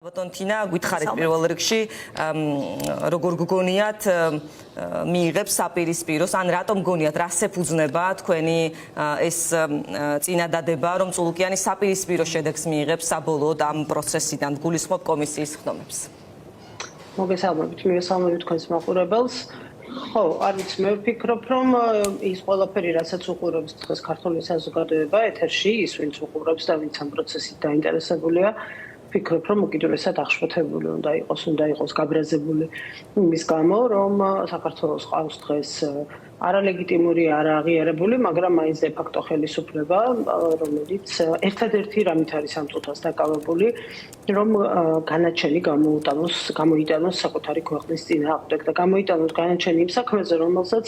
ბატონთინა გითხარით პირველ რიგში როგორ გგონიათ მიიღებს საპირისპიროს ან რატომ გგონიათ რას ეფუძნება თქვენი ეს წინადადება რომ წულუკიანის საპირისპირო შედეგს მიიღებს საბოლოოდ ამ პროცესიდან გულისხმობ კომისიის ხდომებს მოგესალმებით მივესალმებით თქვენს მაყურებელს ხო არ ვიცი მე ვფიქრობ რომ ის ყველაფერი რასაც უყურებს დღეს ქართული საზოგადოება ეთერში ის ვინც უყურებს და ვინც ამ პროცესით დაინტერესებულია ვფიქრობ რომ უკიდურესად აღშფოთებული უნდა იყოს გაბრაზებული იმის გამო რომ საქართველოს ყავს დღეს არალეგიტიმური არააღიარებული მაგრამ მაინც დე ფაქტო ხელისუფლება რომელიც ერთადერთი რამით არის ამ წუთას დაკავებული რომ განაჩენი გამოიტანოს საკუთარი ქვეყნის წინააღმდეგ და გამოიტანოს განაჩენი იმ საქმეზე რომელსაც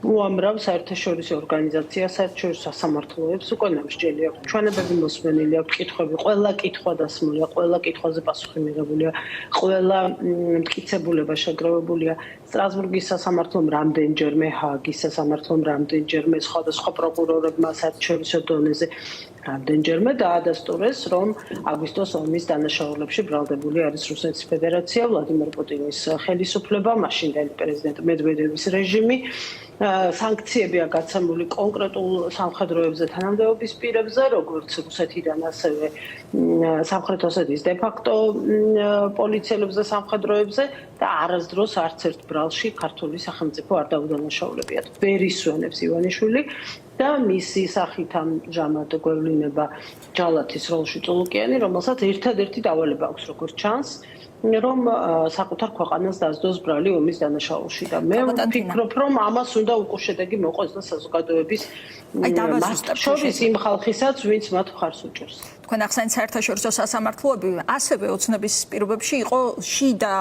უამრავ საერთაშორისო ორგანიზაციას საერთაშორისო სასამართლოებს უკვე ნამსჯელი აქვს ჩვენებები მოსმენილი აქვს კითხვები ყველა კითხვა დასმულია ყველა კითხვაზე პასუხი მიღებულია ყველა მტკიცებულება შეგროვებულია სტრასბურგის სასამართლომ რამდენჯერმე ჰააგის სასამართლომ რამდენჯერმე სხვადასხვა პროკურორებმა საერთაშორისო დონეზე რამდენჯერმე დაადასტურეს რომ აგვისტოს ომის დანაშაულებში ბრალდებული არის რუსეთის ფედერაცია ვლადიმერ პუტინის ხელისუფლება მაშინდელი პრეზიდენტ მედვედევის რეჟიმი სანქციებია გაცემული კონკრეტულ სამხედროებზე თანამდებობის პირებზე როგორც რუსეთიდან ასევე სამხრეთ ოსეთის დე ფაქტო პოლიციელებზე სამხედროებზე და არასდროს არც ერთ ბრალში ქართული სახელმწიფო არ დაუდანაშაულებიათ ვერ ისვენებს ივანიშვილი და მისი სახით ამჟამად გვევლინება ჯალათის როლში წულუკიანი რომელსაც ერთადერთი დავალება აქვს როგორც ჩანს რომ საკუთარ ქვეყანას დასდოს ბრალი ომის დანაშაულში და მე ვფიქრობ რომ ამას უნდა უკვე შედეგი მოყოს და საზოგადოების შორის იმ ხალხისაც ვინც მათ მხარს უჭერს თქვენ ახსენეთ საერთაშორისო სასამართლოები ასევე ოცნების პირობებში იყო შიდა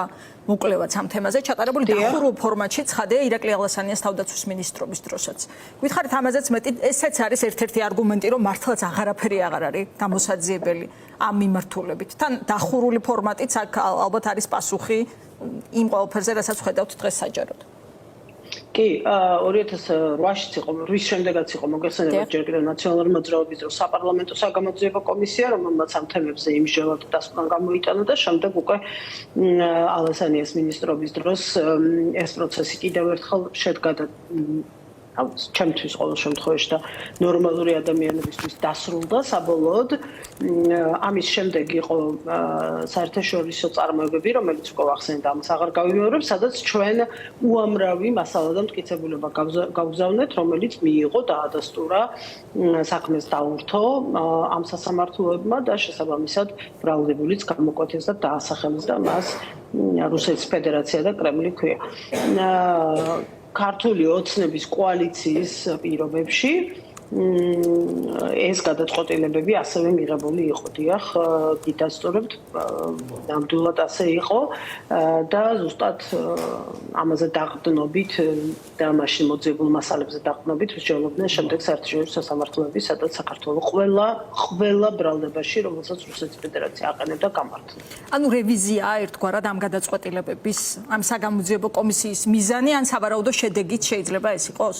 მოკვლევაც ამ თემაზე ჩატარებული დახურულ ფორმატში ცხადია ირაკლი აღლასანიას თავდაცვის მინისტრობის დროსაც. გითხარით ამაზეც მეტი ესეც არის ერთ-ერთი არგუმენტი რომ მართლაც აღარაფერი აღარ არის გამოსაძიებელი ამ მიმართულებით. თან დახურული ფორმატიც აქ ალბათ არის პასუხი იმ ყველაფერზე რასაც ხედავთ დღეს საჯაროდ. კი 2008-ში იყო რის შემდეგაც იყო მოგესალმებით ჯერ კიდევ ნაციონალური მოძრაობის დროს საპარლამენტო საგამოძიებო კომისია რომელმაც ამ თემებზე იმჟელად დასკვნა გამოიტანა და შემდეგ უკვე ალასანიას მინისტრობის დროს ეს პროცესი კიდევ ერთხელ შედგა და ჩემთვის ყოველ შემთხვევაში და ნორმალური ადამიანებისთვის დასრულდა საბოლოოდ ამის შემდეგ იყო საერთაშორისო წარმოებები რომელიც უკვე ახსენეთ ამას აღარ გავიმეორებ სადაც ჩვენ უამრავი მასალა და მტკიცებულება გავგზავნეთ რომელიც მიიღო დაადასტურა საქმეს დაურთო ამ სასამართლოებმა და შესაბამისად ბრალდებულიც გამოკვეთეს და დაასახელეს და მას რუსეთის ფედერაცია და კრემლი ქვია ქართული ოცნების კოალიციის პირობებში ეს გადაწყვეტილებები ასევე მიღებული იყო დიახ გიტასწორებთ ნამდვილად ასე იყო და ზუსტად ამაზე დაყრდნობით და მაშინ მოძიებულ მასალებზე დაყრდნობით ვსჯელობდნენ შემდეგ საერთაშორისო სასამართლოები სადაც საქართველოს ყველა ბრალდებაში რომელსაც რუსეთის ფედერაცია აყენებდა გამართლა ანუ რევიზია ერთგვარად ამ გადაწყვეტილებების ამ საგამოძიებო კომისიის მიზანი ან სავარაუდო შედეგიც შეიძლება ეს იყოს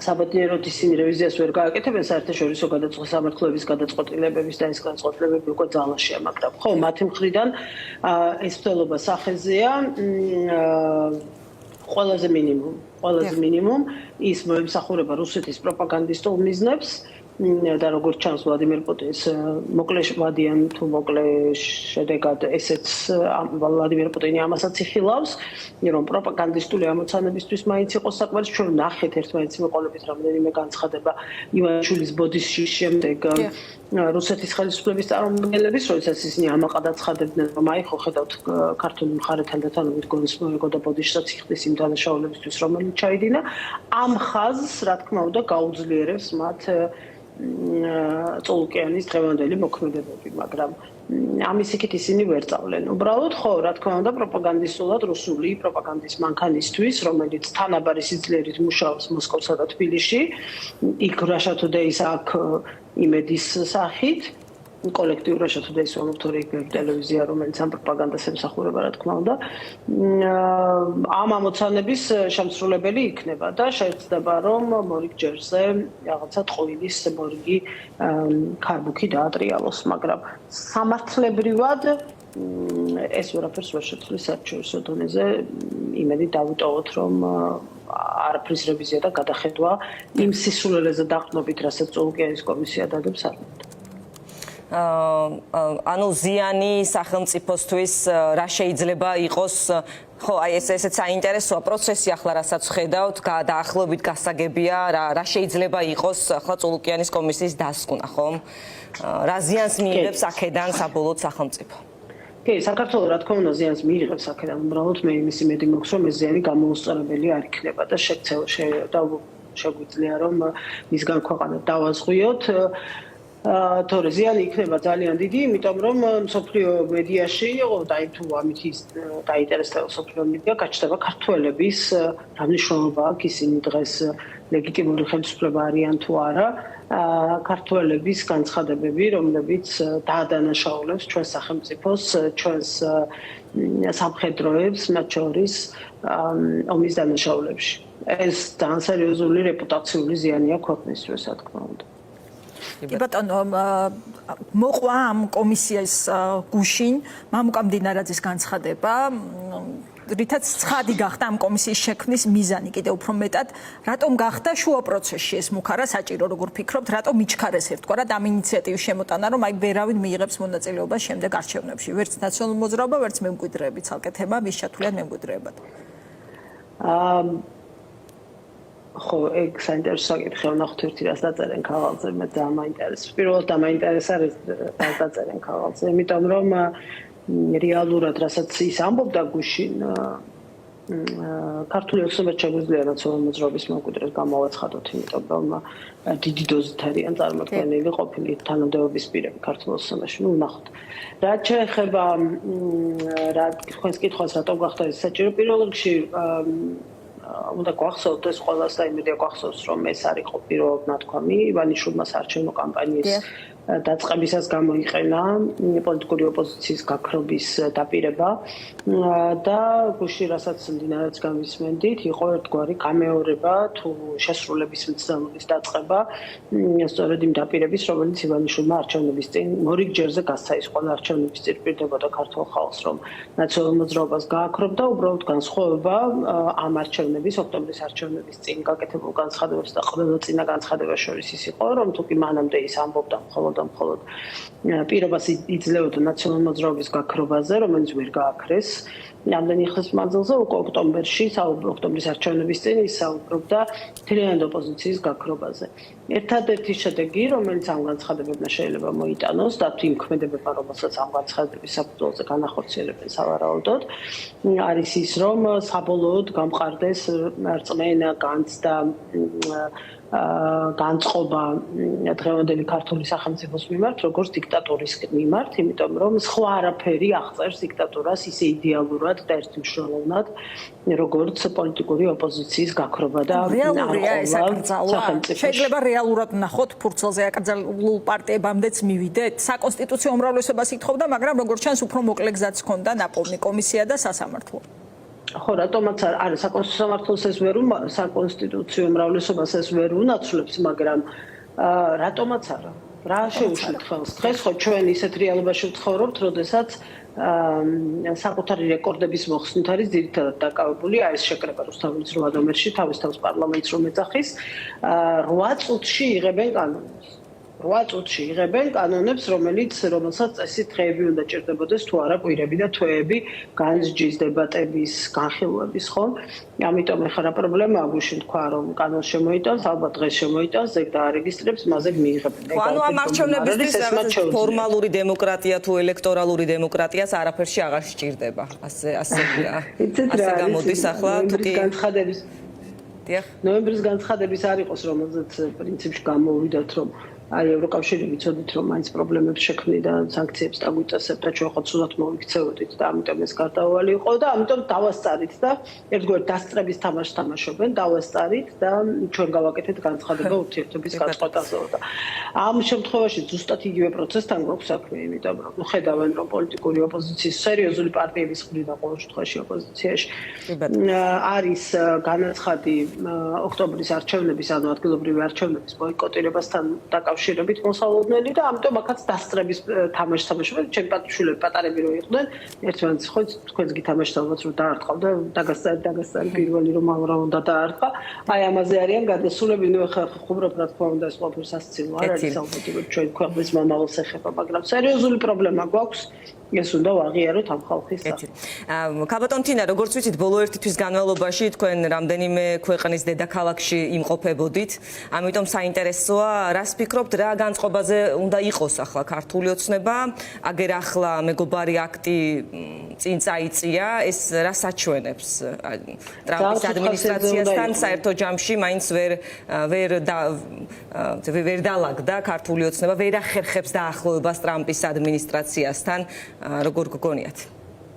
საბედნიეროდ ისინი რევიზიას ვერ გააკეთებენ საერთაშორისო სამართლოების გადაწყვეტილებების და ეს გადაწყვეტილებები უკვე ძალაშია მაგრამ ხო მათი მხრიდან ეს მცდელობა სახეზეა ყველაზე მინიმუმ ის მოემსახურება რუსეთის პროპაგანდისტულ მიზნებს და როგორც ჩანს ვლადიმერ პუტინს მოკლევადიან თუ მოკლე შედეგად ესეც ვლადიმერ პუტინი ამასაც იხილავს რომ პროპაგანდისტული ამოცანებისთვის მაინც იყოს საკმარის ჩვენ ნახეთ ერთმანეთს მოყოლებით რამდენიმე განცხადება ივანიშვილის ბოდიშის შემდეგ რუსეთის ხელისუფლების წარმომადგენლების როდესაც ისინი ამაყად აცხადებდნენ რომ აი ხო ხედავთ ქართული მხარეთან და თანობით გონის მოეგო და ბოდიშსაც იხდის იმ დანაშაულებისთვის რომელიც ჩაიდინა ამ ხაზს რა თქმა უნდა გაუძლიერებს მათ წულუკიანის დღევანდელი მოქმედებები, მაგრამ ამის იქით ისინი ვერ წავლენ. უბრალოდ ხო, რა თქმა უნდა, პროპაგანდისტულად რუსული პროპაგანდის მანქანისთვის, რომელიც თანაბარი სიძლიერით მუშაობს მოსკოვსა და თბილისში, იქ რაშა თუდეის აქ იმედის სახით კოლექტიურად თუ დაისვამოთ ტელევიზია, რომელიც ამ პროპაგანდას ემსახურება, რა თქმა უნდა. ამ ამოცანების შემსრულებელი იქნება და შეეცდება, რომ მორიგ ჯერზე რაღაცა ტყუილის მორიგი ქარბუქი დაატრიალოს, მაგრამ სამართლებრივად ეს ვერაფერს ვერ შეცვლის საერთაშორისო დონეზე. იმედი დავიტოვოთ, რომ არაფრის რევიზია და გადახედვა იმ სისულელეზე დაყრდნობით, რასაც ოკეანის კომისია დადებს არ მინდა. ანუ ზიანი სახელმწიფოსთვის რა შეიძლება იყოს ხო აი ესეც საინტერესოა პროცესი ახლა რასაც ხედავთ დაახლოებით გასაგებია რა შეიძლება იყოს ახლა წულუკიანის კომისიის დასკვნა ხომ რა ზიანს მიიღებს აქედან საბოლოოდ სახელმწიფო კი საქართველოს რა თქმა უნდა ზიანს მიიღებს აქედან უბრალოდ მე იმის იმედი მაქვს რომ ეს ზიანი გამოუსწორებელი არ იქნება და შეგვიძლია რომ მისგან ქვეყანა დავაზღვიოთ თორე ზიანი იქნება ძალიან დიდი, იმიტომ რომ მსოფლიო მედიაში და თუ ამით დაინტერესდება მსოფლიო მედია, გაჩნდება ქართველების რამნიშნულობა აქვს ისინი დღეს ლეგიტიმური ხელისუფლება არიან თუ არა, ქართველების განცხადებები, რომლებიც დაადანაშაულებს ჩვენს სახელმწიფოს, ჩვენს სამხედროებს, მათ შორის ომის დანაშაულებში. ეს ძალიან სერიოზული რეპუტაციული ზიანია ქვეყნისთვის, რა თქმა უნდა. ბატონო მოყვა ამ კომისიის გუშინ მამუკა მდინარაძის განცხადება რითაც ცხადი გახდა ამ კომისიის შექმნის მიზანი კიდევ უფრო მეტად რატომ გახდა შუა პროცესში ეს მუქარა საჭირო როგორ ფიქრობთ რატომ იჩქარეს ერთგვარად ამ ინიციატივის შემოტანა რომ აი ვერავინ მიიღებს მონაწილეობას შემდეგ არჩევნებში ვერც ნაციონალურ მოძრაობა ვერც მემკვიდრეები ცალკე თემა ვის ჩათვლიან მემკვიდრეებად ხო, ეგ საინტერესო საკითხია, ვნახოთ ერთი რას დაწერენ ქაღალდზე, მე ძალიან მაინტერესებს. პირველად დამაინტერესა რას დაწერენ ქაღალდზე, იმიტომ რომ რეალურად რასაც ის ამბობდა გუშინ ქართული ოცნებაც შეგვიძლია ნაციონალური მოძრაობის მემკვიდრეს გამოვაცხადოთ, იმიტომ რომ დიდი დოზით არიან წარმოქმნილი ყოფილი თანამდებობის პირები ქართულ ოცნებაში. ნუ ვნახოთ. რაც შეეხება თქვენს კითხვას, რატომ გახდა ეს საჭირო პირველ რიგში უნდა გვახსოვოთ ეს ყველას და იმედია გვახსოვს რომ ეს არ იყო პირველად ნათქვამი ივანიშვილმა საარჩევნო კამპანიის დაწყებისას გამოიყენა პოლიტიკური ოპოზიციის გაქრობის დაპირება და გუშინ რასაც მდინარაძის გამისმენდით იყო ერთგვარი გამეორება თუ შესრულების მცდელობის დაწყება სწორედ იმ დაპირების რომელიც ივანიშვილმა არჩევნების წინ მორიგ ჯერზე გასცა ის ყველა არჩევნების წინ პირდებოდა ქართულ ხალხს რომ ნაციონალურ მოძრაობას გააქრობდა უბრალოდ განსხვავება ამ არჩევნების ოქტომბრის არჩევნების წინ გაკეთებულ განცხადებებს და ყველა წინა განცხადებას შორის ის იყო რომ თუკი მანამდე ის ამბობდა მხოლოდ პირობას იძლეოდა ნაციონალურ მოძრაობის გაქრობაზე, რომელიც ვერ გააქრეს. რამდენი ხნის მანძილზე უკვე ოქტომბრის არჩევნების წინ ის საუბრობდა მთლიანად ოპოზიციის გაქრობაზე. ერთადერთი შედეგი, რომელიც ამ განცხადებებმა შეიძლება მოიტანოს და იმ ქმედებებმა, რომელსაც ამ განცხადების საფუძველზე განახორციელებენ სავარაუდოდ, არის ის, რომ საბოლოოდ გამყარდეს რწმენა, განცდა განწყობა დღევანდელი ქართული სახელმწიფოს მიმართ, როგორც დიქტატურის მიმართ, იმიტომ რომ სხვა არაფერი აღწერს დიქტატურას ისე იდეალურად და ერთმნიშვნელოვნად, როგორც პოლიტიკური ოპოზიციის გაქრობა და რეალურია ეს აკრძალვა. შეიძლება რეალურად ვნახოთ ფურცელზე აკრძალულ პარტიებამდეც მივიდეთ. საკონსტიტუციო უმრავლესობას ითხოვდა, მაგრამ როგორც ჩანს, უფრო მოკლე გზაც ჰქონდა ნაპოვნი კომისია და სასამართლო. ხო, რატომაც არის საკონსტიტუციო უმრავლესობას ეს ვერ უნაცვლებს, მაგრამ რატომაც არა? რა შეუშვით ხელს? დღეს ხო ჩვენ ისეთ რეალობაში ვცხოვრობთ, როდესაც საკუთარი რეკორდების მოხსნით არის ძირითადად დაკავებული აი ეს შეკრება რუსთაველის 8 ნომერში თავის პარლამენტს რომ ეძახის 8 წუთში იღებენ კანონებს. 8 წუთში იღებენ კანონებს, რომელსაც წესით დღეები უნდა ჭირდებოდეს თუ არა კვირები და თვეები განსჯის დებატების, განხილვების, ხო? ამიტომ ეხლა რა პრობლემაა გუშინ თქვა რომ კანონს შემოიტანს, ალბათ დღეს შემოიტანს, ეგ დაარეგისტრებს, მასზე მიიღებენ. ანუ ამ არჩევნებისთვის ფორმალური დემოკრატია თუ ელექტორალური დემოკრატიას არაფერში აღარ სჭირდება. ასე გამოდის ახლა თუკი ნოემბრის განცხადების არ იყოს, რომელზეც პრინციპში გამოვიდათ, რომ აი ევროკავშირი ვიცოდით რომ მაინც პრობლემებს შექმნიდა სანქციებს დაგვიწესებდა ჩვენ ხო ცუდად მოვიქცეოდით და ამიტომ ეს გარდაუვალი იყო და ამიტომ დავასწარით და ერთგვარ დასწრების თამაშს თამაშობენ დავასწარით და ჩვენ გავაკეთეთ განცხადება ურთიერთობის გაწყვეტაზე და ამ შემთხვევაში ზუსტად იგივე პროცესთან გვაქვს საქმე იმიტომ რომ ხედავენ რომ პოლიტიკური ოპოზიციის სერიოზული პარტიების მხრიდან ყოველ შემთხვევაში ოპოზიციაში არის განაცხადი ოქტომბრის არჩევნების ანუ ადგილობრივი არჩევნების ბოიკოტირებასთან დაკავშირებით მოსალოდნელი და ამიტომ აქაც დასწრების თამაშს თამაშობენ ჩემი პატშულები პატარები რო იყვნენ ერთმანეთს ხო თქვენს გითამაშთ ალბათ რომ დაარტყავ და დაგასწარი პირველი რომ ავრა უნდა დაარტყა აი ამაზე არიან გადასულები ნუ ხა ხუმრობ რა თქმა უნდა ეს ყველაფერს ასწილო არ არის ალბათ ჩვენ ქვეყნის მომავალს ეხება მაგრამ სერიოზული პრობლემა გვაქვს ეს უნდა ვაღიაროთ ამ ხალხის სახით. ქაბატონ თინა, როგორც ვიცით, ბოლო ერთი თვის განმავლობაში თქვენ რამდენიმე ქვეყნის დედაქალაქში იმყოფებოდით. ამიტომ საინტერესოა, რას ფიქრობთ, რა განწყობაზე უნდა იყოს ახლა ქართული ოცნება? აგერ ახლა მეგობარი აქტი წინ წაიწია, ეს რა საჩვენებს? ტრამპის ადმინისტრაციასთან საერთო ჯამში მაინც ვერ დაალაგდა ქართული ოცნება, ვერ ახერხებს დაახლოებას ტრამპის ადმინისტრაციასთან. როგორ გგონიათ?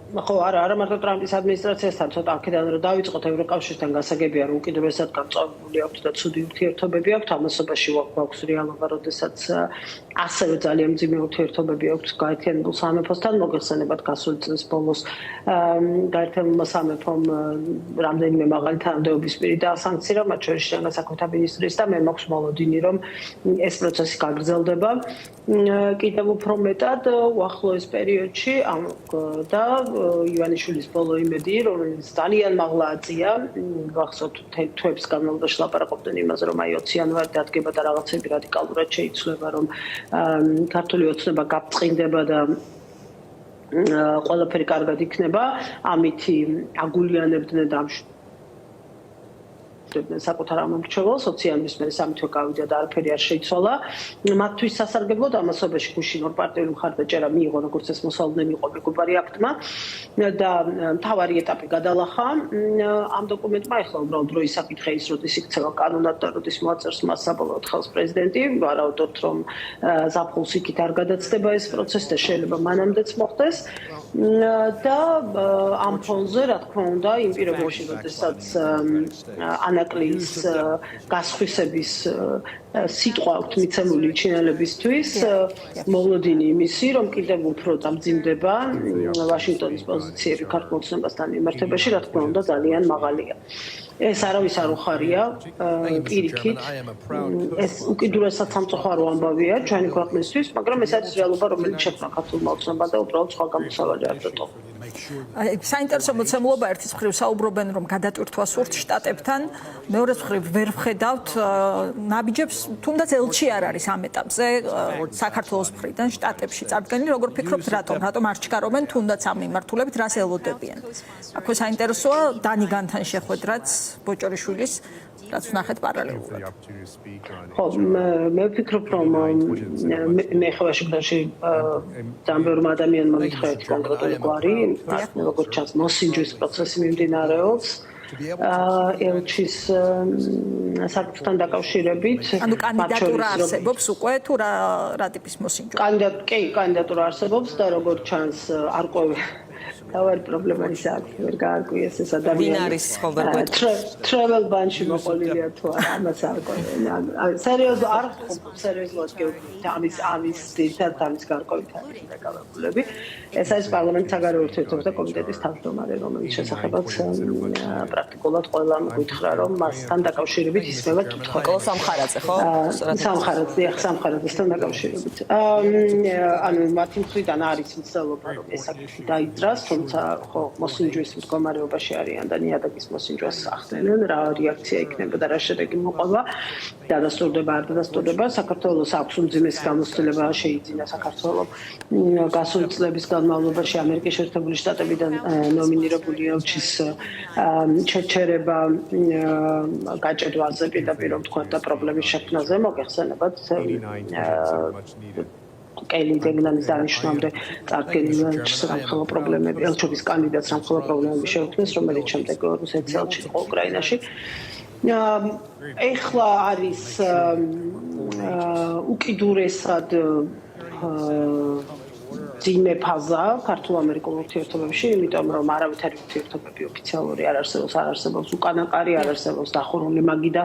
ხო, არა მარტო ტრამპის ადმინისტრაციასთან ცოტა აქედან რომ დავიწყოთ ევროკავშირთან გასაგებია რომ უკიდურესად გამწვავებული აქვს და ცუდი ურთიერთობები აქვს ამასობაში გვაქვს რეალობა, როდესაც ასევე ძალიან მძიმე ურთიერთობები აქვს გაერთიანებულ სამეფოსთან, მოგეხსენებათ გასული წლის ბოლოს გაერთიანებულმა სამეფომ რამდენიმე მაღალი თანამდებობის პირი დაასანქცია, მათ შორის შინაგან საქმეთა მინისტრის და მე მაქვს მოლოდინი რომ ეს პროცესი გაგრძელდება კიდევ უფრო მეტად უახლოეს პერიოდში და ივანიშვილის ბოლო იმედი, რომელიც ძალიან მაღლა აწია, ვახსოვთ თვეების განმავლობაში ლაპარაკობდნენ იმაზე, რომ აი 20 იანვარი დადგება და რაღაცები რადიკალურად შეიცვლება, რომ ქართული ოცნება გაფწყინდება და ყველაფერი კარგად იქნება, ამითი აგულიანებდნენ და საკუთარ ამომრჩეველს 20 იანვრის მერე სამი თვე გავიდა და არაფერი არ შეიცვალა. მათთვის სასარგებლოდ ამასობაში გუშინ ორ პარტიული მხარდაჭერა მიიღო, როგორც ეს მოსალოდნელი იყო მეგობარი აქტმა და მთავარი ეტაპი გადალახა ამ დოკუმენტმა. ეხლა უბრალოდ დროის საკითხია ის, როდის იქცევა კანონად და როდის მოაწერს მას საბოლოოდ ხელს პრეზიდენტი. ვარაუდობთ, რომ ზაფხულს იქით არ გადაცდება ეს პროცესი და შეიძლება მანამდეც მოხდეს. და ამ ფონზე, რა თქმა უნდა, იმ პირობებში, როდესაც ანაკლიის გასხვისების სიტყვა აქვს მიცემული ჩინელებისთვის, მოლოდინი იმისი, რომ კიდევ უფრო დამძიმდება ვაშინგტონის პოზიციები ქართულ ოცნებასთან მიმართებაში, რა თქმა უნდა, ძალიან მაღალია. ეს არავის არ უხარია პირიქით. ეს უკიდურესად სამწუხარო ამბავია ჩვენი ქვეყნისთვის, მაგრამ ეს არის რეალობა, რომელიც შექმნა ქართულმა ოცნებამ და უბრალოდ სხვა გამოსავალი არ დატოვა. საინტერესო მოცემულობა ერთის მხრივ საუბრობენ, რომ გადატვირთვა სურთ შტატებთან, მეორეს მხრივ ვერ ვხედავთ ნაბიჯებს, თუნდაც ელჩი არ არის ამ ეტაპზე საქართველოს მხრიდან შტატებში წარდგენილი, როგორ ფიქრობთ, რატომ არ ჩქარობენ თუნდაც ამ მიმართულებით, რას ელოდებიან? აქვე საინტერესოა დანიგანთან შეხვედრაც ბოჭორიშვილის, რაც ვნახეთ პარალელურად. ხო, მე ვფიქრობ, რომ მე ხელშეკრულებაში ძალიან ბევრმა ადამიანმა მითხრეთ კონკრეტული გვარი, როგორც ჩანს მოსინჯვის პროცესი მიმდინარეობს. ელჩის საკითხთან დაკავშირებით. ანუ კანდიდატურა არსებობს უკვე თუ რა ტიპის მოსინჯვა? კანდიდატურა არსებობს და როგორც ჩანს არ ყვევი თავარი პრობლემა ის არის, ვერ გაარკვიეს ეს ადამიანი. ვინ არის ხო ვერ გვეტყვი? travel ban-ში მოყოლილია თუ არა, ამას არ ყვევი. სერიოზულად არ სერიოზულად ამის ძირითადად ამის გარკვევით არის დაკავებულები. ეს არის პარლამენტის საგარეო ურთიერთობათა კომიტეტის თავმჯდომარე, რომელიც შესახებაც პრაქტიკულად ყველამ გითხრა, რომ მასთან დაკავშირებით ისმევა კითხვა. ნიკოლოზ სამხარაძე, ხო? სამხარაძესთან დაკავშირებით. ანუ მათი მხრიდან არის მცდელობა, რომ ეს საკითხი დაიძრას, თუმცა ხო მოსინჯვის მდგომარეობაში არიან და ნიადაგის მოსინჯვას ახდენენ, რა რეაქცია იქნება და რა შედეგი მოყვა. დადასტურდება, არ დადასტურდება. საქართველოს აქვს უმძიმესი გამოცდილება შეიძინა საქართველოს გასული წლების განმავლობაში ამერიკის შეერთებული შტატებიდან ნომინირებული ელჩის შეჩერება გაჭედვაზე პირდაპირ თქვენ და პრობლემის შექმნაზე მოგეხსენებათ კელი დეგნანის დანიშნამდე წარდგენილი სამხელო პრობლემები ელჩობის კანდიდატს სამხელო პრობლემები შეუქმნეს, რომელიც შემდეგ რუსეთს ელჩი იყო უკრაინაში. ეხლა არის უკიდურესად ძიმე ფაზა ქართულ-ამერიკულ ურთიერთობებში, იმიტომ რომ არავითარი ურთიერთობები ოფიციალური არ არსებობს, უკანაკარი არ არსებობს, დახურული მაგი და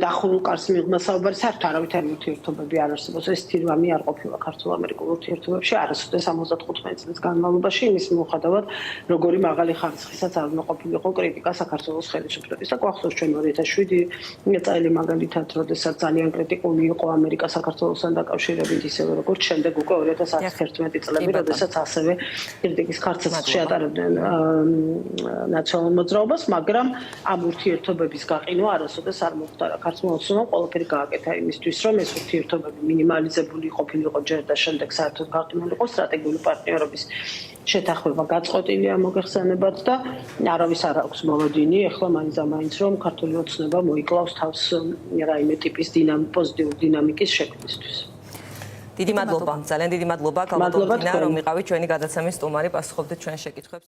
დახურულ კარს მიღმა საუბარი, საერთოდ არავითარი ურთიერთობები არ არსებობს. ეს თირვამი არ ყოფილა ქართულ-ამერიკულ ურთიერთობებში არასოდეს 75 წლის განმავლობაში, იმის მიუხედავად, როგორი მაღალი ხარისხისაც არ უნდა ყოფილიყო კრიტიკა საქართველოს ხელისუფლების და გვახსოვს ჩვენ 2007 წელი მაგალითად, როდესაც ძალიან კრიტიკული იყო ამერიკა საქართველოსთან დაკავშირებით, ისევე როგორც შემდეგ უკვე 2011 წლები, როდესაც ასევე კრიტიკის ხარცაც შეატარებდნენ ნაციონალურ მოძრაობას, მაგრამ ამ ურთიერთობების გაყინვა არასოდეს არ მოხდა. ქართულმა ყველაფერი გააკეთა იმისთვის, რომ ეს ურთიერთობები მინიმალიზებული ყოფილიყო ჯერ და შემდეგ საერთოდ გაყინულიყო სტრატეგიული პარტნიორობის შეთანხმება გაწყვეტილია მოგეხსენებათ და არავის არ აქვს მოლოდინი, ეხლა მაინც ამაინც რომ ქართული ოცნება მოიკლავს თავს რაიმე ტიპის პოზიტიური დინამიკის შექმნისთვის. დიდი მადლობა, ძალიან დიდი მადლობა, კალბატონ დინა, რომ იყავით ჩვენი გადაცემის სტუმარი, პასუხობდით ჩვენ შეკითხვებს.